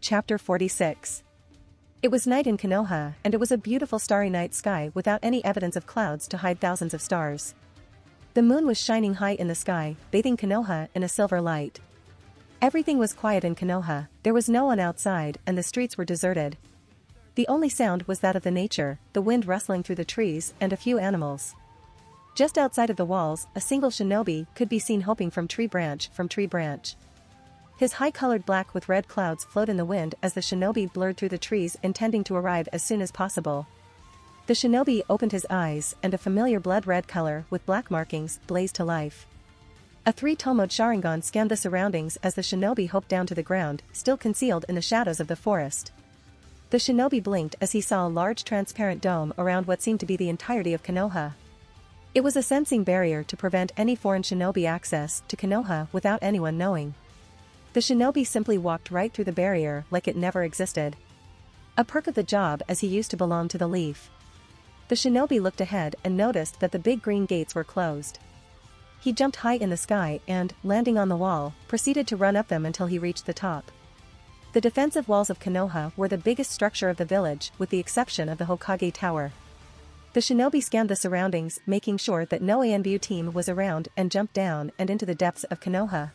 Chapter 46. It was night in Konoha, and it was a beautiful starry night sky without any evidence of clouds to hide thousands of stars. The moon was shining high in the sky, bathing Konoha in a silver light. Everything was quiet in Konoha, there was no one outside and the streets were deserted. The only sound was that of the nature, the wind rustling through the trees and a few animals. Just outside of the walls, a single shinobi could be seen hopping from tree branch. His high-colored black with red clouds flowed in the wind as the shinobi blurred through the trees intending to arrive as soon as possible. The shinobi opened his eyes and a familiar blood-red color with black markings blazed to life. A three-tomoed Sharingan scanned the surroundings as the shinobi hopped down to the ground, still concealed in the shadows of the forest. The shinobi blinked as he saw a large transparent dome around what seemed to be the entirety of Konoha. It was a sensing barrier to prevent any foreign shinobi access to Konoha without anyone knowing. The shinobi simply walked right through the barrier like it never existed. A perk of the job as he used to belong to the Leaf. The shinobi looked ahead and noticed that the big green gates were closed. He jumped high in the sky and, landing on the wall, proceeded to run up them until he reached the top. The defensive walls of Konoha were the biggest structure of the village with the exception of the Hokage Tower. The shinobi scanned the surroundings, making sure that no Anbu team was around and jumped down and into the depths of Konoha.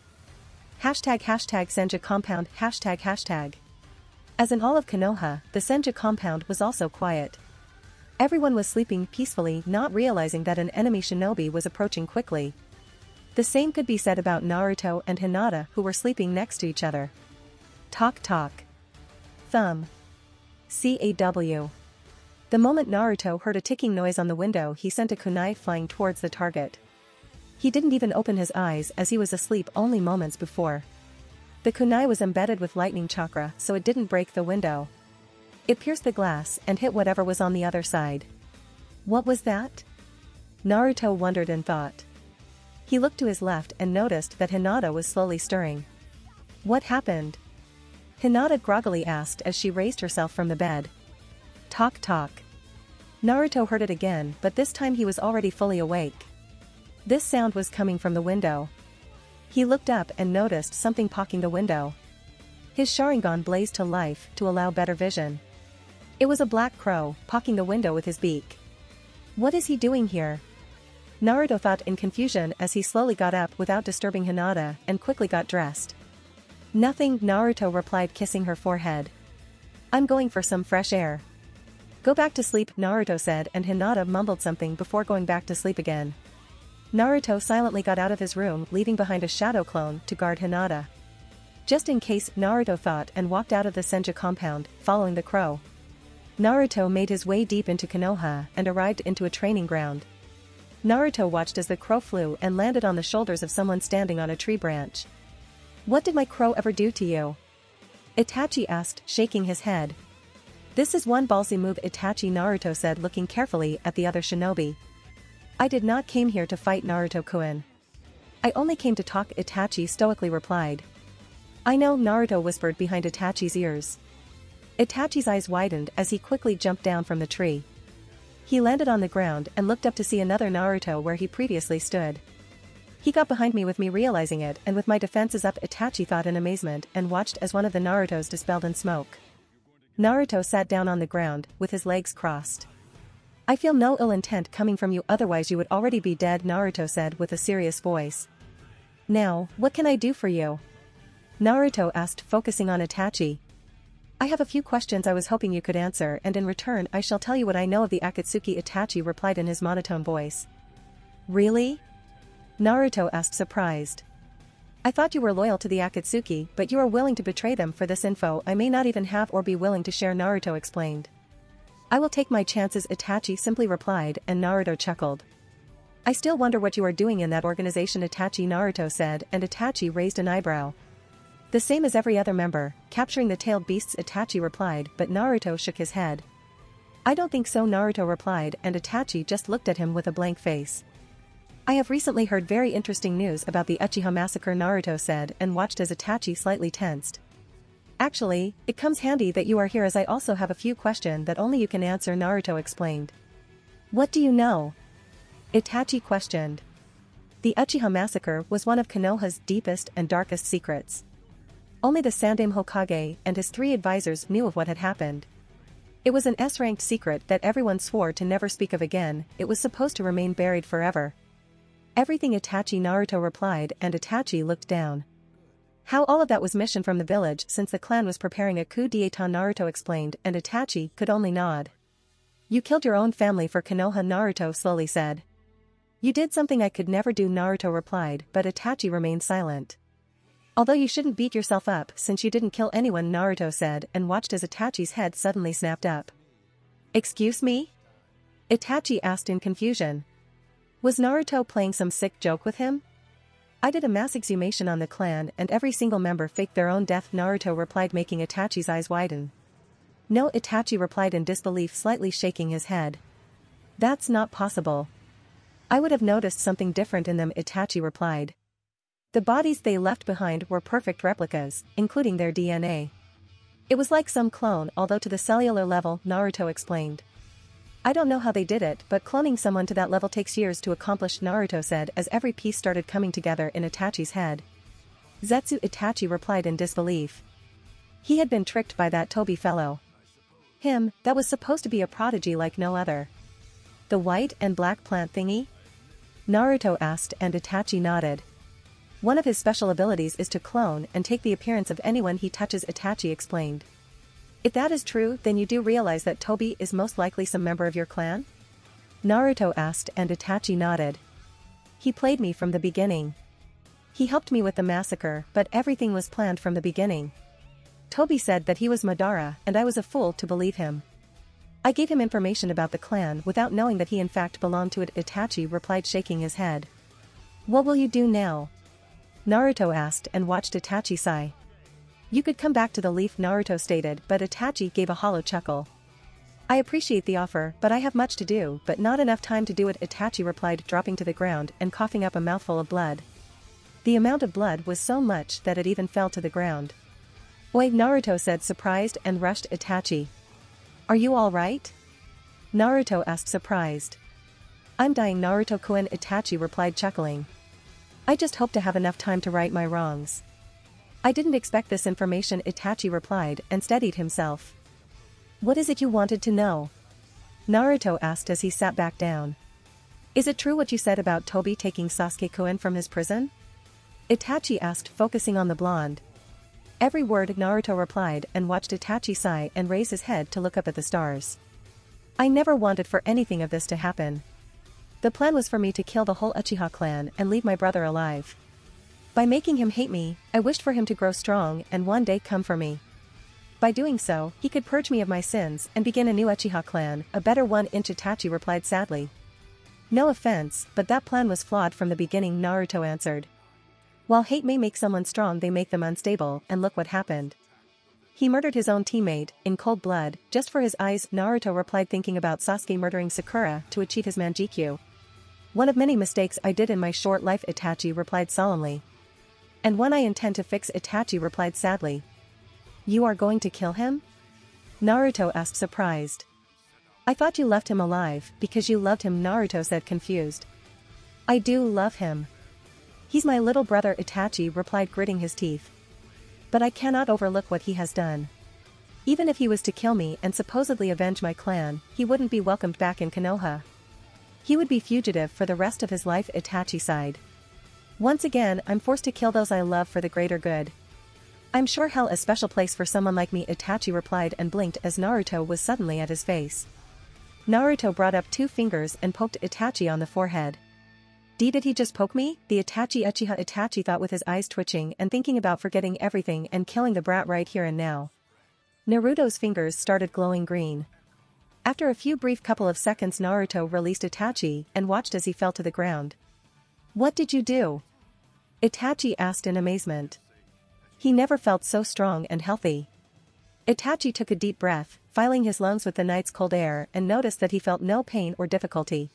Senja compound ##. As in all of Konoha, the Senja compound was also quiet. Everyone was sleeping peacefully, not realizing that an enemy shinobi was approaching quickly. The same could be said about Naruto and Hinata, who were sleeping next to each other. Talk. Thumb. CAW. The moment Naruto heard a ticking noise on the window, he sent a kunai flying towards the target. He didn't even open his eyes as he was asleep only moments before. The kunai was embedded with lightning chakra, so it didn't break the window. It pierced the glass and hit whatever was on the other side. What was that? Naruto wondered and thought. He looked to his left and noticed that Hinata was slowly stirring. What happened? Hinata groggily asked as she raised herself from the bed. Talk. Naruto heard it again, but this time he was already fully awake. This sound was coming from the window. He looked up and noticed something pocking the window. His Sharingan blazed to life to allow better vision. It was a black crow, pocking the window with his beak. What is he doing here? Naruto thought in confusion as he slowly got up without disturbing Hinata and quickly got dressed. Nothing, Naruto replied, kissing her forehead. I'm going for some fresh air. Go back to sleep, Naruto said, and Hinata mumbled something before going back to sleep again. Naruto silently got out of his room, leaving behind a shadow clone to guard Hinata. Just in case, Naruto thought, and walked out of the Senja compound, following the crow. Naruto made his way deep into Konoha and arrived into a training ground. Naruto watched as the crow flew and landed on the shoulders of someone standing on a tree branch. What did my crow ever do to you? Itachi asked, shaking his head. This is one ballsy move, Itachi, Naruto said, looking carefully at the other shinobi. I did not came here to fight, Naruto-kun. I only came to talk, Itachi stoically replied. I know, Naruto whispered behind Itachi's ears. Itachi's eyes widened as he quickly jumped down from the tree. He landed on the ground and looked up to see another Naruto where he previously stood. He got behind me with me realizing it, and with my defenses up, Itachi thought in amazement and watched as one of the Narutos dispelled in smoke. Naruto sat down on the ground, with his legs crossed. I feel no ill intent coming from you, otherwise you would already be dead, Naruto said with a serious voice. Now, what can I do for you? Naruto asked, focusing on Itachi. I have a few questions I was hoping you could answer, and in return I shall tell you what I know of the Akatsuki, Itachi replied in his monotone voice. Really? Naruto asked, surprised. I thought you were loyal to the Akatsuki, but you are willing to betray them for this info I may not even have or be willing to share, Naruto explained. I will take my chances, Itachi simply replied, and Naruto chuckled. I still wonder what you are doing in that organization, Itachi, Naruto said, and Itachi raised an eyebrow. The same as every other member, capturing the tailed beasts, Itachi replied, but Naruto shook his head. I don't think so, Naruto replied, and Itachi just looked at him with a blank face. I have recently heard very interesting news about the Uchiha massacre, Naruto said, and watched as Itachi slightly tensed. Actually, it comes handy that you are here as I also have a few questions that only you can answer, Naruto explained. What do you know? Itachi questioned. The Uchiha massacre was one of Konoha's deepest and darkest secrets. Only the Sandaime Hokage and his 3 advisors knew of what had happened. It was an S-ranked secret that everyone swore to never speak of again. It was supposed to remain buried forever. Everything, Itachi, Naruto replied, and Itachi looked down. How all of that was mission from the village since the clan was preparing a coup d'état, Naruto explained, and Itachi could only nod. You killed your own family for Konoha, Naruto slowly said. You did something I could never do, Naruto replied, but Itachi remained silent. Although you shouldn't beat yourself up since you didn't kill anyone, Naruto said, and watched as Itachi's head suddenly snapped up. Excuse me? Itachi asked in confusion. Was Naruto playing some sick joke with him? I did a mass exhumation on the clan and every single member faked their own death, Naruto replied, making Itachi's eyes widen. No, Itachi replied in disbelief, slightly shaking his head. That's not possible. I would have noticed something different in them, Itachi replied. The bodies they left behind were perfect replicas, including their DNA. It was like some clone, although to the cellular level, Naruto explained. I don't know how they did it, but cloning someone to that level takes years to accomplish, Naruto said as every piece started coming together in Itachi's head. Zetsu, Itachi replied in disbelief. He had been tricked by that Toby fellow. Him, that was supposed to be a prodigy like no other. The white and black plant thingy? Naruto asked and Itachi nodded. One of his special abilities is to clone and take the appearance of anyone he touches, Itachi explained. If that is true, then you do realize that Toby is most likely some member of your clan? Naruto asked and Itachi nodded. He played me from the beginning. He helped me with the massacre, but everything was planned from the beginning. Toby said that he was Madara and I was a fool to believe him. I gave him information about the clan without knowing that he in fact belonged to it, Itachi replied, shaking his head. What will you do now? Naruto asked and watched Itachi sigh. You could come back to the leaf, Naruto stated, but Itachi gave a hollow chuckle. I appreciate the offer, but I have much to do, but not enough time to do it, Itachi replied, dropping to the ground and coughing up a mouthful of blood. The amount of blood was so much that it even fell to the ground. Oi, Naruto said, surprised, and rushed Itachi. Are you all right? Naruto asked, surprised. I'm dying, Naruto-kun, Itachi replied, chuckling. I just hope to have enough time to right my wrongs. I didn't expect this information, Itachi replied and steadied himself. What is it you wanted to know? Naruto asked as he sat back down. Is it true what you said about Toby taking Sasuke-kun from his prison? Itachi asked, focusing on the blonde. Every word, Naruto replied and watched Itachi sigh and raise his head to look up at the stars. I never wanted for anything of this to happen. The plan was for me to kill the whole Uchiha clan and leave my brother alive. By making him hate me, I wished for him to grow strong and one day come for me. By doing so, he could purge me of my sins and begin a new Uchiha clan, a better one, Itachi replied sadly. No offense, but that plan was flawed from the beginning, Naruto answered. While hate may make someone strong, they make them unstable, and look what happened. He murdered his own teammate, in cold blood, just for his eyes, Naruto replied, thinking about Sasuke murdering Sakura to achieve his Manjikyu. One of many mistakes I did in my short life, Itachi replied solemnly. And one I intend to fix, Itachi replied sadly. You are going to kill him? Naruto asked, surprised. I thought you left him alive because you loved him, Naruto said, confused. I do love him. He's my little brother, Itachi replied, gritting his teeth. But I cannot overlook what he has done. Even if he was to kill me and supposedly avenge my clan, he wouldn't be welcomed back in Konoha. He would be fugitive for the rest of his life, Itachi sighed. Once again, I'm forced to kill those I love for the greater good. I'm sure hell a special place for someone like me, Itachi replied and blinked as Naruto was suddenly at his face. Naruto brought up 2 fingers and poked Itachi on the forehead. Did he just poke me? The Itachi Uchiha, Itachi thought with his eyes twitching and thinking about forgetting everything and killing the brat right here and now. Naruto's fingers started glowing green. After a few brief couple of seconds, Naruto released Itachi and watched as he fell to the ground. What did you do? Itachi asked in amazement. He never felt so strong and healthy. Itachi took a deep breath, filling his lungs with the night's cold air, and noticed that he felt no pain or difficulty.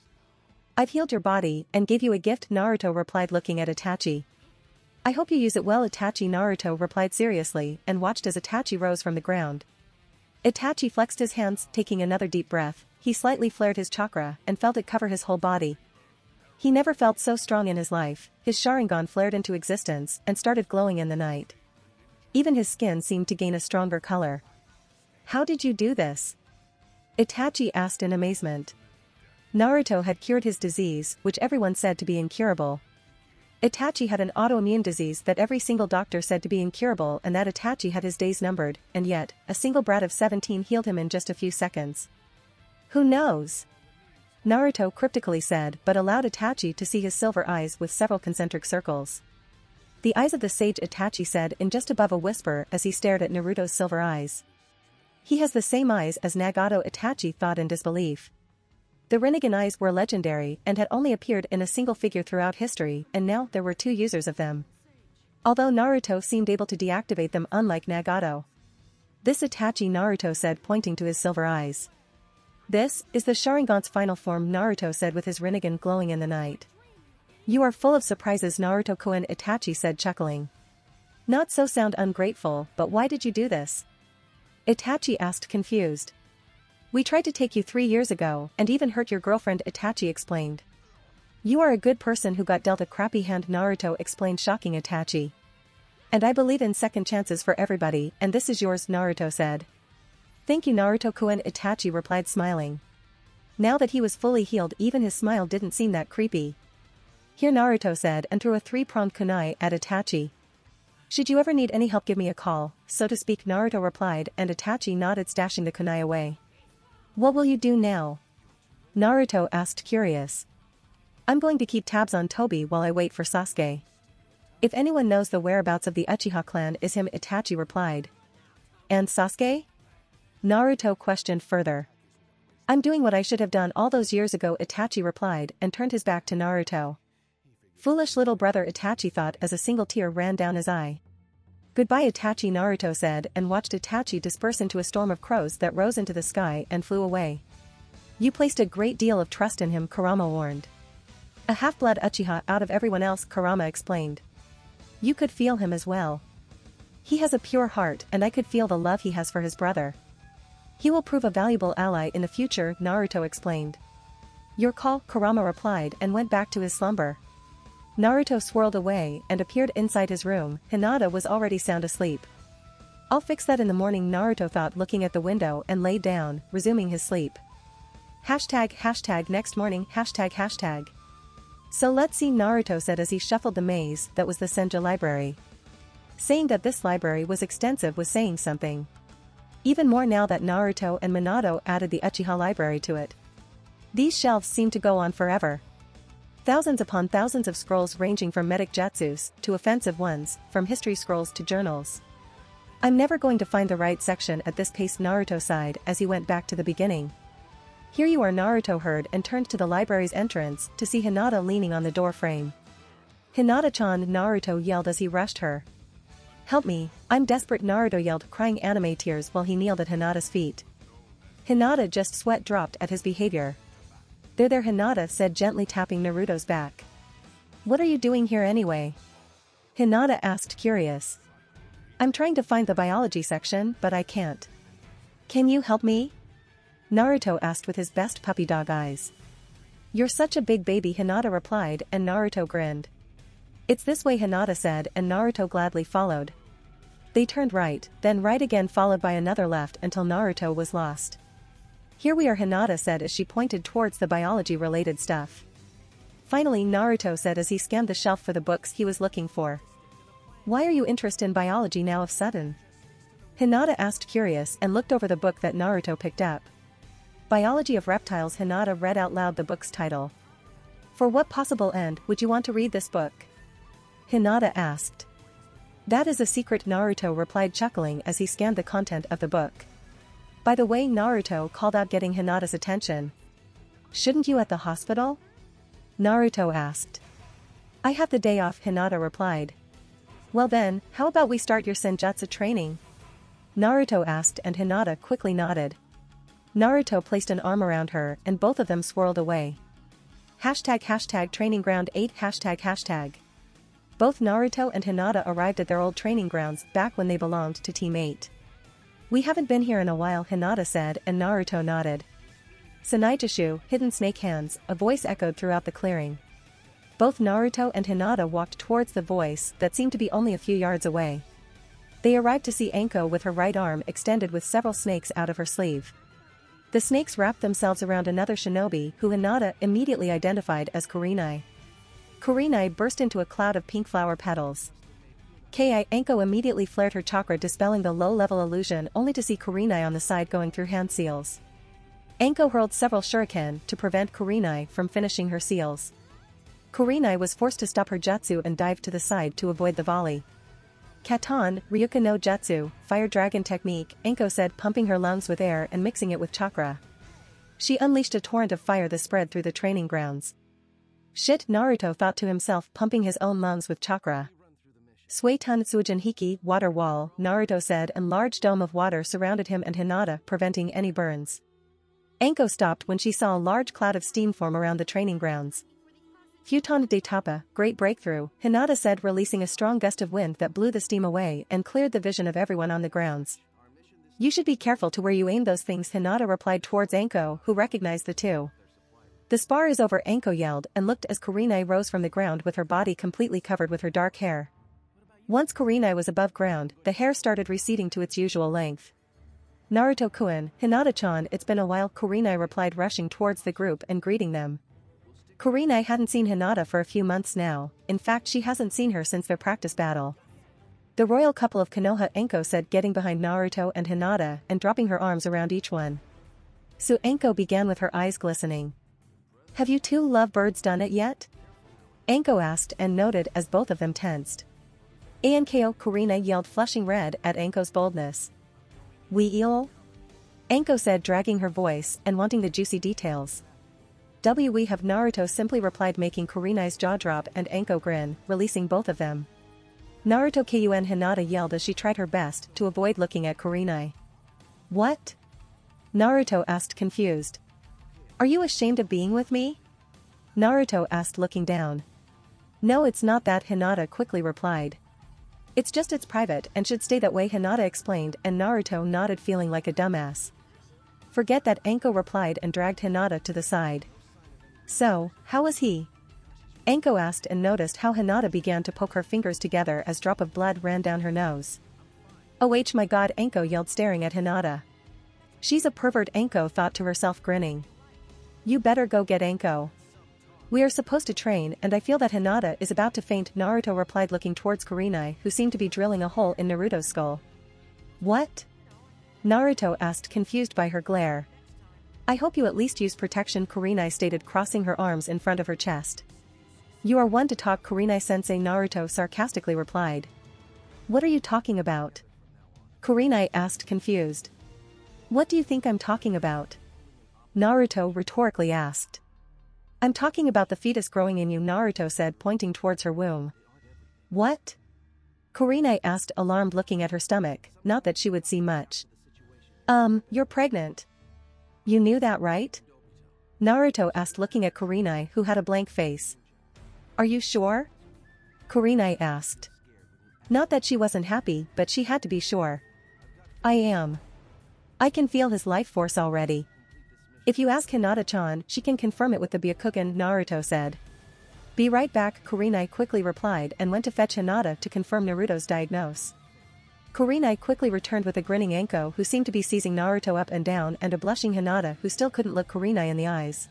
I've healed your body and gave you a gift, Naruto replied, looking at Itachi. I hope you use it well, Itachi, Naruto replied seriously and watched as Itachi rose from the ground. Itachi flexed his hands, taking another deep breath. He slightly flared his chakra and felt it cover his whole body. He never felt so strong in his life. His Sharingan flared into existence and started glowing in the night. Even his skin seemed to gain a stronger color. How did you do this? Itachi asked in amazement. Naruto had cured his disease, which everyone said to be incurable. Itachi had an autoimmune disease that every single doctor said to be incurable, and that Itachi had his days numbered, and yet, a single brat of 17 healed him in just a few seconds. Who knows? Naruto cryptically said, but allowed Itachi to see his silver eyes with several concentric circles. The eyes of the sage, Itachi said in just above a whisper as he stared at Naruto's silver eyes. He has the same eyes as Nagato, Itachi thought in disbelief. The Rinnegan eyes were legendary and had only appeared in a single figure throughout history, and now there were 2 users of them. Although Naruto seemed able to deactivate them unlike Nagato. This Itachi, Naruto said, pointing to his silver eyes. This is the Sharingan's final form, Naruto said with his Rinnegan glowing in the night. You are full of surprises, Naruto-kun, Itachi said, chuckling. Not so sound ungrateful, but why did you do this? Itachi asked, confused. We tried to take you 3 years ago and even hurt your girlfriend, Itachi explained. You are a good person who got dealt a crappy hand, Naruto explained, shocking Itachi. And I believe in second chances for everybody, and this is yours, Naruto said. Thank you, Naruto-kun, Itachi replied, smiling. Now that he was fully healed, even his smile didn't seem that creepy. Here, Naruto said, and threw a 3-pronged kunai at Itachi. Should you ever need any help, give me a call, so to speak, Naruto replied, and Itachi nodded, stashing the kunai away. What will you do now? Naruto asked, curious. I'm going to keep tabs on Tobi while I wait for Sasuke. If anyone knows the whereabouts of the Uchiha clan, is him, Itachi replied. And Sasuke? Naruto questioned further. I'm doing what I should have done all those years ago, Itachi replied, and turned his back to Naruto. Foolish little brother, Itachi thought as a single tear ran down his eye. Goodbye, Itachi, Naruto said, and watched Itachi disperse into a storm of crows that rose into the sky and flew away. You placed a great deal of trust in him, Kurama warned. A half-blood Uchiha out of everyone else, Kurama explained. You could feel him as well. He has a pure heart, and I could feel the love he has for his brother. He will prove a valuable ally in the future, Naruto explained. Your call, Kurama replied, and went back to his slumber. Naruto swirled away and appeared inside his room. Hinata was already sound asleep. I'll fix that in the morning, Naruto thought, looking at the window, and laid down, resuming his sleep. Hashtag next morning, hashtag. So let's see, Naruto said as he shuffled the maze that was the Senja library. Saying that this library was extensive was saying something. Even more now that Naruto and Minato added the Uchiha library to it. These shelves seemed to go on forever. Thousands upon thousands of scrolls ranging from medic jutsus to offensive ones, from history scrolls to journals. I'm never going to find the right section at this pace, Naruto sighed as he went back to the beginning. Here you are, Naruto heard and turned to the library's entrance to see Hinata leaning on the door frame. Hinata-chan, Naruto yelled as he rushed her. Help me, I'm desperate, Naruto yelled, crying anime tears while he kneeled at Hinata's feet. Hinata just sweat dropped at his behavior. There, Hinata said, gently tapping Naruto's back. What are you doing here anyway? Hinata asked, curious. I'm trying to find the biology section, but I can't. Can you help me? Naruto asked with his best puppy dog eyes. You're such a big baby, Hinata replied, and Naruto grinned. It's this way, Hinata said, and Naruto gladly followed. They turned right, then right again, followed by another left until Naruto was lost. Here we are, Hinata said as she pointed towards the biology-related stuff. Finally, Naruto said as he scanned the shelf for the books he was looking for. Why are you interested in biology now of sudden? Hinata asked, curious, and looked over the book that Naruto picked up. Biology of Reptiles. Hinata read out loud the book's title. For what possible end would you want to read this book? Hinata asked. That is a secret, Naruto replied, chuckling as he scanned the content of the book. By the way, Naruto called out, getting Hinata's attention. Shouldn't you at the hospital? Naruto asked. I have the day off, Hinata replied. Well then, how about we start your senjutsu training? Naruto asked, and Hinata quickly nodded. Naruto placed an arm around her and both of them swirled away. Hashtag training ground 8 hashtag. Both Naruto and Hinata arrived at their old training grounds back when they belonged to Team 8. We haven't been here in a while, Hinata said, and Naruto nodded. Sanaijishu, hidden snake hands, a voice echoed throughout the clearing. Both Naruto and Hinata walked towards the voice that seemed to be only a few yards away. They arrived to see Anko with her right arm extended with several snakes out of her sleeve. The snakes wrapped themselves around another shinobi who Hinata immediately identified as Kurenai. Kurenai burst into a cloud of pink flower petals. Anko immediately flared her chakra, dispelling the low-level illusion, only to see Kurenai on the side going through hand seals. Anko hurled several shuriken to prevent Kurenai from finishing her seals. Kurenai was forced to stop her jutsu and dive to the side to avoid the volley. Katon, Ryuka no Jutsu, Fire Dragon Technique, Anko said, pumping her lungs with air and mixing it with chakra. She unleashed a torrent of fire that spread through the training grounds. Shit, Naruto thought to himself, pumping his own lungs with chakra. Suetun Suijin Hiki, water wall, Naruto said, and large dome of water surrounded him and Hinata, preventing any burns. Anko stopped when she saw a large cloud of steam form around the training grounds. Futon de Tapa, great breakthrough, Hinata said, releasing a strong gust of wind that blew the steam away and cleared the vision of everyone on the grounds. You should be careful to where you aim those things, Hinata replied towards Anko, who recognized the two. The spar is over, Anko yelled and looked as Kurenai rose from the ground with her body completely covered with her dark hair. Once Kurenai was above ground, the hair started receding to its usual length. Naruto-kun, Hinata-chan, it's been a while, Kurenai replied, rushing towards the group and greeting them. Kurenai hadn't seen Hinata for a few months now, in fact she hasn't seen her since their practice battle. The royal couple of Konoha, Anko said, getting behind Naruto and Hinata and dropping her arms around each one. So Anko began with her eyes glistening. Have you two lovebirds done it yet? Anko asked and noted as both of them tensed. Anko, Kurenai yelled, flushing red at Anko's boldness. We Anko said, dragging her voice and wanting the juicy details. We have, Naruto simply replied, making Kurenai's jaw drop and Anko grin, releasing both of them. Naruto kun, Hinata yelled as she tried her best to avoid looking at Kurenai. What? Naruto asked, confused. Are you ashamed of being with me? Naruto asked, looking down. No, it's not that, Hinata quickly replied. It's just it's private and should stay that way, Hinata explained, and Naruto nodded, feeling like a dumbass. Forget that, Anko replied and dragged Hinata to the side. So, how was he? Anko asked and noticed how Hinata began to poke her fingers together as drop of blood ran down her nose. Oh my god, Anko yelled, staring at Hinata. She's a pervert, Anko thought to herself, grinning. You better go get Anko. We are supposed to train and I feel that Hinata is about to faint, Naruto replied, looking towards Kurenai, who seemed to be drilling a hole in Naruto's skull. What? Naruto asked, confused by her glare. I hope you at least use protection, Kurenai stated, crossing her arms in front of her chest. You are one to talk, Kurenai-sensei, Naruto sarcastically replied. What are you talking about? Kurenai asked, confused. What do you think I'm talking about? Naruto rhetorically asked. I'm talking about the fetus growing in you, Naruto said, pointing towards her womb. What? Kurenai asked, alarmed, looking at her stomach, not that she would see much. You're pregnant. You knew that, right? Naruto asked, looking at Kurenai, who had a blank face. Are you sure? Kurenai asked. Not that she wasn't happy, but she had to be sure. I am. I can feel his life force already. If you ask Hinata-chan, she can confirm it with the Byakugan, Naruto said. Be right back, Kurenai quickly replied and went to fetch Hinata to confirm Naruto's diagnose. Kurenai quickly returned with a grinning Anko, who seemed to be seizing Naruto up and down, and a blushing Hinata who still couldn't look Kurenai in the eyes.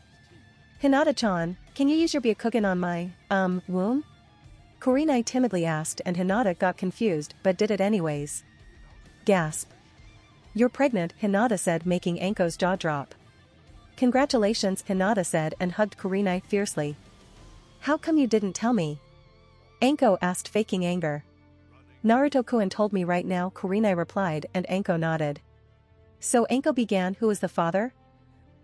Hinata-chan, can you use your Byakugan on my, womb? Kurenai timidly asked, and Hinata got confused but did it anyways. Gasp. You're pregnant, Hinata said, making Anko's jaw drop. Congratulations, Hinata said and hugged Kurenai fiercely. How come you didn't tell me? Anko asked, faking anger. Naruto-kun told me right now, Kurenai replied, and Anko nodded. So Anko began, who was the father?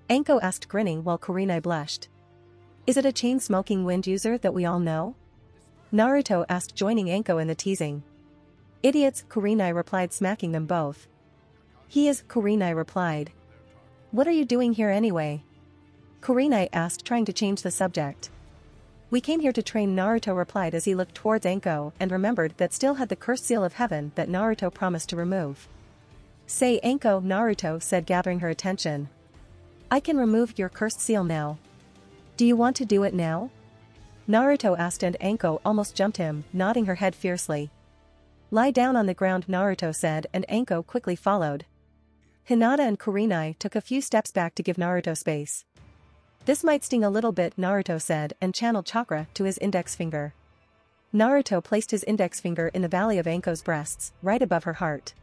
Anko asked, grinning, while Kurenai blushed. Is it a chain-smoking wind user that we all know? Naruto asked, joining Anko in the teasing. Idiots, Kurenai replied, smacking them both. He is, Kurenai replied. What are you doing here anyway? Kurenai asked, trying to change the subject. We came here to train, Naruto replied as he looked towards Anko and remembered that still had the cursed seal of heaven that Naruto promised to remove. Say, Anko, Naruto said, gathering her attention. I can remove your cursed seal now. Do you want to do it now? Naruto asked, and Anko almost jumped him, nodding her head fiercely. Lie down on the ground, Naruto said, and Anko quickly followed. Hinata and Kurenai took a few steps back to give Naruto space. This might sting a little bit, Naruto said, and channeled chakra to his index finger. Naruto placed his index finger in the valley of Anko's breasts, right above her heart.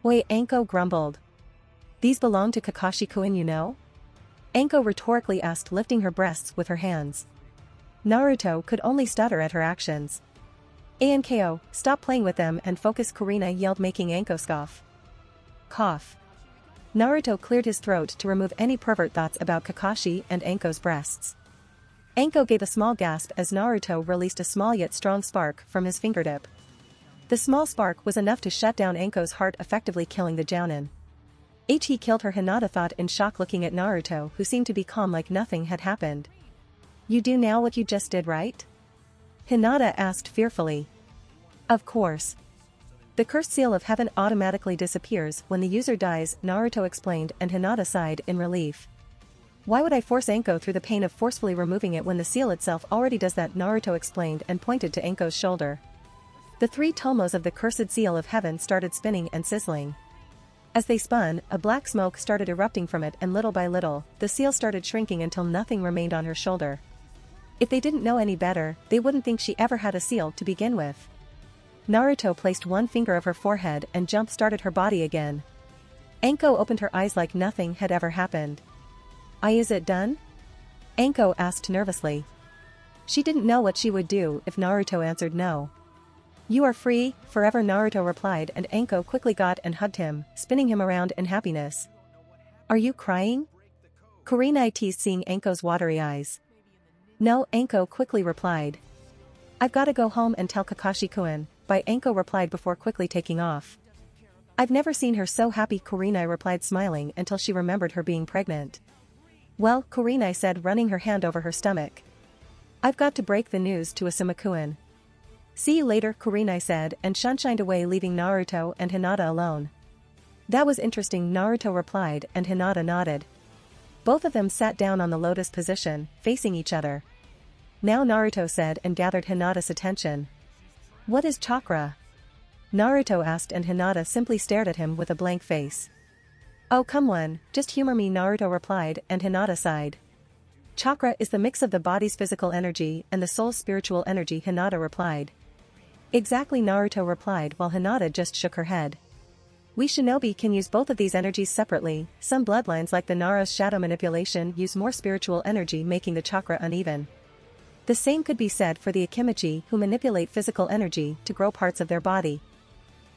Wait, Anko grumbled. These belong to Kakashi-kun, you know? Anko rhetorically asked, lifting her breasts with her hands. Naruto could only stutter at her actions. Anko, stop playing with them and focus, Kurenai yelled, making Anko scoff. Cough. Naruto cleared his throat to remove any pervert thoughts about Kakashi and Anko's breasts. Anko gave a small gasp as Naruto released a small yet strong spark from his fingertip. The small spark was enough to shut down Anko's heart, effectively killing the jounin. He killed her, Hinata thought in shock, looking at Naruto, who seemed to be calm like nothing had happened. You do now what you just did, right? Hinata asked fearfully. Of course. The cursed seal of heaven automatically disappears when the user dies, Naruto explained, and Hinata sighed in relief. Why would I force Anko through the pain of forcefully removing it when the seal itself already does that, Naruto explained and pointed to Anko's shoulder. The 3 tomos of the cursed seal of heaven started spinning and sizzling. As they spun, a black smoke started erupting from it, and little by little, the seal started shrinking until nothing remained on her shoulder. If they didn't know any better, they wouldn't think she ever had a seal to begin with. Naruto placed one finger of her forehead and jump-started her body again. Anko opened her eyes like nothing had ever happened. Is it done? Anko asked nervously. She didn't know what she would do if Naruto answered no. You are free, forever, Naruto replied, and Anko quickly got and hugged him, spinning him around in happiness. Are you crying? Kurenai teased, seeing Anko's watery eyes. No, Anko quickly replied. I've gotta go home and tell Kakashi-kun, Anko replied before quickly taking off. I've never seen her so happy, Kurenai replied, smiling until she remembered her being pregnant. Well, Kurenai said, running her hand over her stomach. I've got to break the news to Asuma-kun. See you later, Kurenai said, and shunshined away, leaving Naruto and Hinata alone. That was interesting, Naruto replied, and Hinata nodded. Both of them sat down on the lotus position, facing each other. Now, Naruto said, and gathered Hinata's attention. What is chakra? Naruto asked, and Hinata simply stared at him with a blank face. Oh, come on, just humor me, Naruto replied, and Hinata sighed. Chakra is the mix of the body's physical energy and the soul's spiritual energy, Hinata replied. Exactly, Naruto replied, while Hinata just shook her head. We shinobi can use both of these energies separately. Some bloodlines, like the Nara's shadow manipulation, use more spiritual energy, making the chakra uneven. The same could be said for the Akimichi, who manipulate physical energy to grow parts of their body.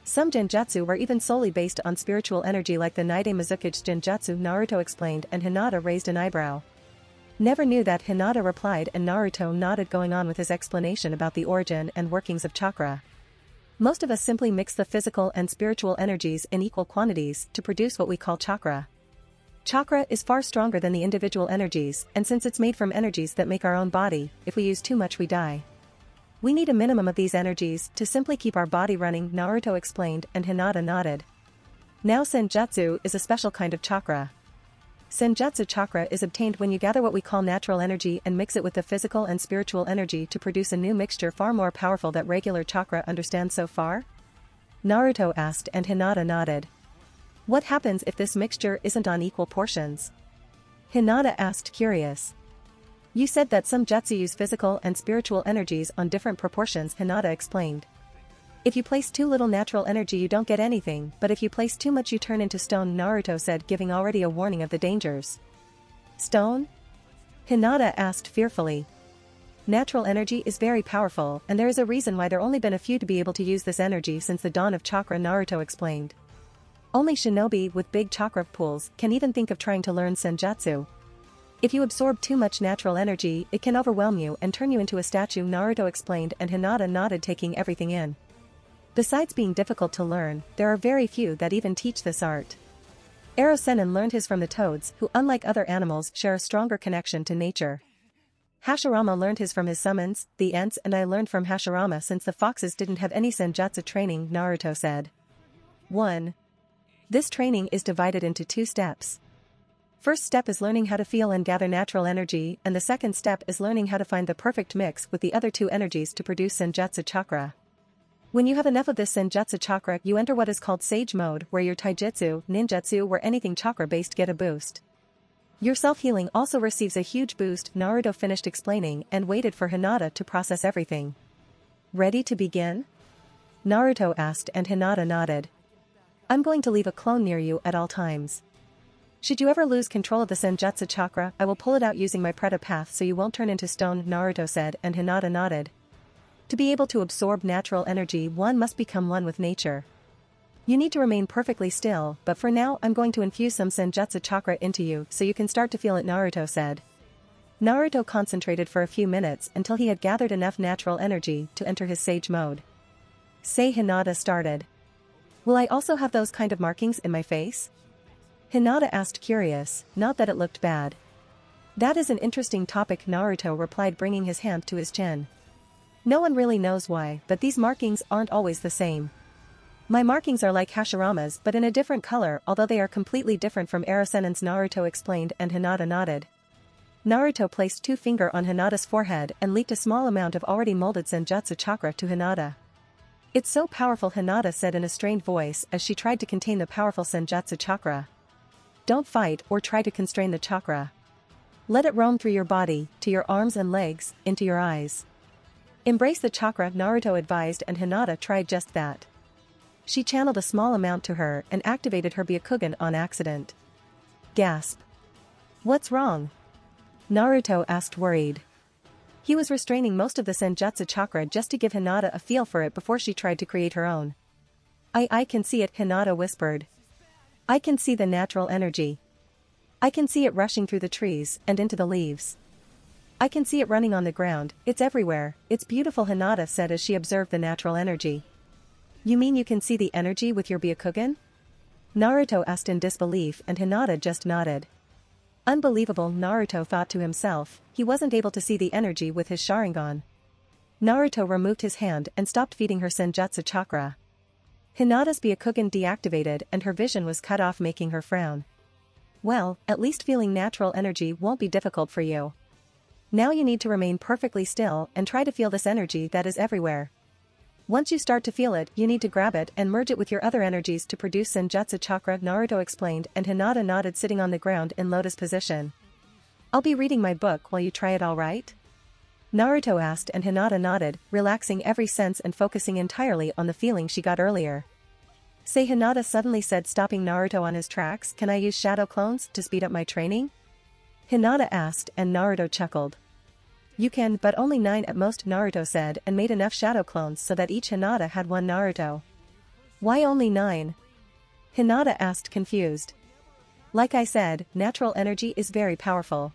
Some genjutsu were even solely based on spiritual energy, like the Nide Mizuki's genjutsu, Naruto explained, and Hinata raised an eyebrow. Never knew that, Hinata replied, and Naruto nodded, going on with his explanation about the origin and workings of chakra. Most of us simply mix the physical and spiritual energies in equal quantities to produce what we call chakra. Chakra is far stronger than the individual energies, and since it's made from energies that make our own body, if we use too much we die. We need a minimum of these energies to simply keep our body running, Naruto explained, and Hinata nodded. Now, senjutsu is a special kind of chakra. Senjutsu chakra is obtained when you gather what we call natural energy and mix it with the physical and spiritual energy to produce a new mixture far more powerful than regular chakra. Understand so far? Naruto asked, and Hinata nodded. What happens if this mixture isn't on equal portions? Hinata asked, curious. You said that some jutsu use physical and spiritual energies on different proportions, Hinata explained. If you place too little natural energy you don't get anything, but if you place too much you turn into stone, Naruto said, giving already a warning of the dangers. Stone? Hinata asked fearfully. Natural energy is very powerful, and there is a reason why there only been a few to be able to use this energy since the dawn of chakra, Naruto explained. Only shinobi with big chakra pools can even think of trying to learn senjutsu. If you absorb too much natural energy, it can overwhelm you and turn you into a statue, Naruto explained, and Hinata nodded, taking everything in. Besides being difficult to learn, there are very few that even teach this art. Erosenin learned his from the toads, who unlike other animals share a stronger connection to nature. Hashirama learned his from his summons, the ants, and I learned from Hashirama since the foxes didn't have any senjutsu training, Naruto said. 1. This training is divided into 2 steps. First step is learning how to feel and gather natural energy, and the second step is learning how to find the perfect mix with the other 2 energies to produce senjutsu chakra. When you have enough of this senjutsu chakra, you enter what is called sage mode, where your taijutsu, ninjutsu or anything chakra-based get a boost. Your self-healing also receives a huge boost. Naruto finished explaining and waited for Hinata to process everything. Ready to begin? Naruto asked and Hinata nodded. I'm going to leave a clone near you at all times. Should you ever lose control of the senjutsu chakra, I will pull it out using my Preta path so you won't turn into stone, Naruto said and Hinata nodded. To be able to absorb natural energy, one must become one with nature. You need to remain perfectly still, but for now I'm going to infuse some senjutsu chakra into you so you can start to feel it, Naruto said. Naruto concentrated for a few minutes until he had gathered enough natural energy to enter his sage mode. Say Hinata started. Will I also have those kind of markings in my face? Hinata asked curious, not that it looked bad. That is an interesting topic, Naruto replied, bringing his hand to his chin. No one really knows why, but these markings aren't always the same. My markings are like Hashirama's but in a different color, although they are completely different from Arasenan's, Naruto explained and Hinata nodded. Naruto placed 2 fingers on Hinata's forehead and leaked a small amount of already molded senjutsu chakra to Hinata. It's so powerful, Hinata said in a strained voice as she tried to contain the powerful senjutsu chakra. Don't fight or try to constrain the chakra. Let it roam through your body, to your arms and legs, into your eyes. Embrace the chakra, Naruto advised and Hinata tried just that. She channeled a small amount to her and activated her Byakugan on accident. Gasp. What's wrong? Naruto asked worried. He was restraining most of the senjutsu chakra just to give Hinata a feel for it before she tried to create her own. I can see it, Hinata whispered. I can see the natural energy. I can see it rushing through the trees and into the leaves. I can see it running on the ground, it's everywhere, it's beautiful, Hinata said as she observed the natural energy. You mean you can see the energy with your Byakugan? Naruto asked in disbelief and Hinata just nodded. Unbelievable, Naruto thought to himself, he wasn't able to see the energy with his Sharingan. Naruto removed his hand and stopped feeding her senjutsu chakra. Hinata's Byakugan deactivated and her vision was cut off, making her frown. Well, at least feeling natural energy won't be difficult for you. Now you need to remain perfectly still and try to feel this energy that is everywhere. Once you start to feel it, you need to grab it and merge it with your other energies to produce senjutsu chakra, Naruto explained and Hinata nodded, sitting on the ground in lotus position. I'll be reading my book while you try it, all right? Naruto asked and Hinata nodded, relaxing every sense and focusing entirely on the feeling she got earlier. Say, Hinata suddenly said, stopping Naruto on his tracks. Can I use shadow clones to speed up my training? Hinata asked and Naruto chuckled. You can, but only 9 at most, Naruto said and made enough shadow clones so that each Hinata had 1 Naruto. Why only 9? Hinata asked confused. Like I said, natural energy is very powerful.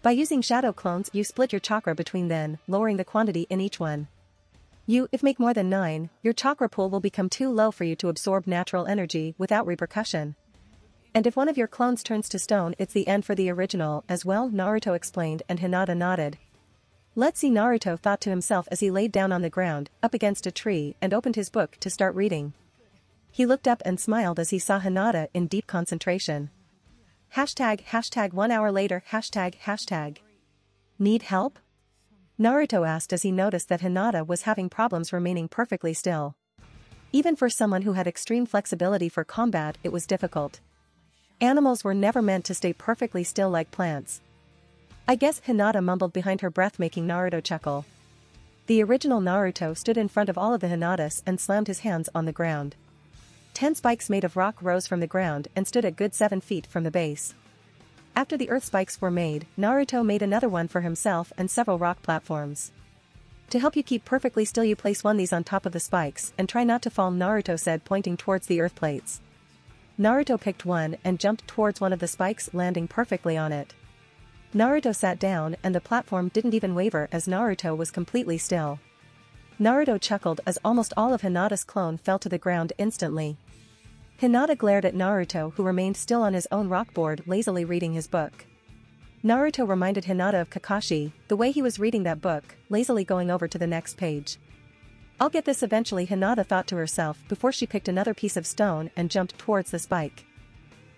By using shadow clones you split your chakra between them, lowering the quantity in each one. If make more than 9, your chakra pool will become too low for you to absorb natural energy without repercussion. And if one of your clones turns to stone, it's the end for the original as well, Naruto explained and Hinata nodded. Let's see, Naruto thought to himself as he laid down on the ground, up against a tree and opened his book to start reading. He looked up and smiled as he saw Hinata in deep concentration. ### 1 hour later ###. Need help? Naruto asked as he noticed that Hinata was having problems remaining perfectly still. Even for someone who had extreme flexibility for combat, it was difficult. Animals were never meant to stay perfectly still like plants. I guess, Hinata mumbled behind her breath, making Naruto chuckle. The original Naruto stood in front of all of the Hinatas and slammed his hands on the ground. 10 spikes made of rock rose from the ground and stood a good 7 feet from the base. After the earth spikes were made, Naruto made another one for himself and several rock platforms. To help you keep perfectly still, you place one of these on top of the spikes and try not to fall, Naruto said, pointing towards the earth plates. Naruto picked one and jumped towards one of the spikes, landing perfectly on it. Naruto sat down and the platform didn't even waver as Naruto was completely still. Naruto chuckled as almost all of Hinata's clone fell to the ground instantly. Hinata glared at Naruto, who remained still on his own rock board, lazily reading his book. Naruto reminded Hinata of Kakashi, the way he was reading that book, lazily going over to the next page. I'll get this eventually, Hinata thought to herself before she picked another piece of stone and jumped towards the spike.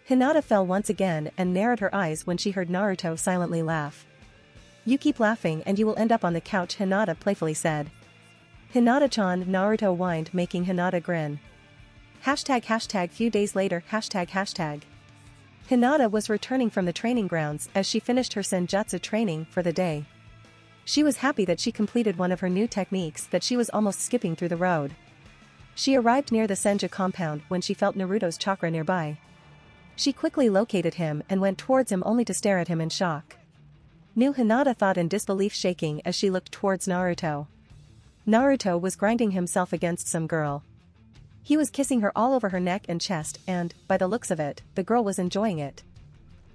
Hinata fell once again and narrowed her eyes when she heard Naruto silently laugh. You keep laughing and you will end up on the couch, Hinata playfully said. Hinata-chan, Naruto whined, making Hinata grin. Few days later, Hinata was returning from the training grounds as she finished her senjutsu training for the day. She was happy that she completed one of her new techniques that she was almost skipping through the road. She arrived near the Senju compound when she felt Naruto's chakra nearby. She quickly located him and went towards him only to stare at him in shock. New Hinata thought in disbelief, shaking as she looked towards Naruto. Naruto was grinding himself against some girl. He was kissing her all over her neck and chest and, by the looks of it, the girl was enjoying it.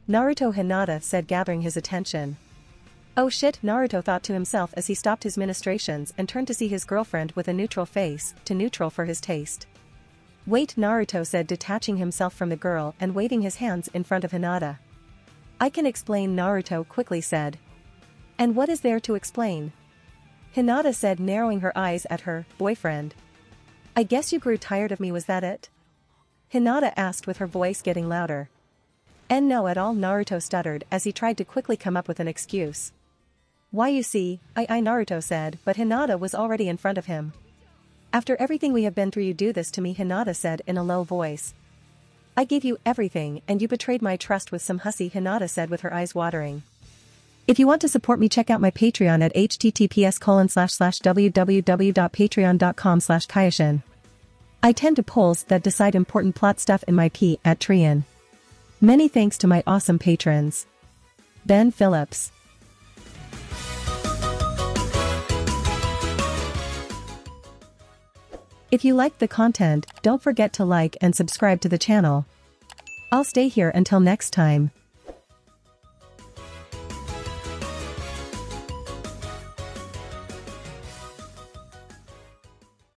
Naruto, Hinata said, gathering his attention. Oh shit, Naruto thought to himself as he stopped his ministrations and turned to see his girlfriend with a neutral face, too neutral for his taste. Wait, Naruto said, detaching himself from the girl and waving his hands in front of Hinata. I can explain, Naruto quickly said. And what is there to explain? Hinata said, narrowing her eyes at her boyfriend. I guess you grew tired of me, was that it? Hinata asked with her voice getting louder. And no at all, Naruto stuttered as he tried to quickly come up with an excuse. Why, you see, Naruto said, but Hinata was already in front of him. After everything we have been through, you do this to me, Hinata said in a low voice. I gave you everything and you betrayed my trust with some hussy, Hinata said with her eyes watering. If you want to support me, check out my Patreon at https://www.patreon.com/Kayashin. I tend to polls that decide important plot stuff in my P at Trian. Many thanks to my awesome patrons. Ben Phillips. If you liked the content, don't forget to like and subscribe to the channel. I'll stay here until next time.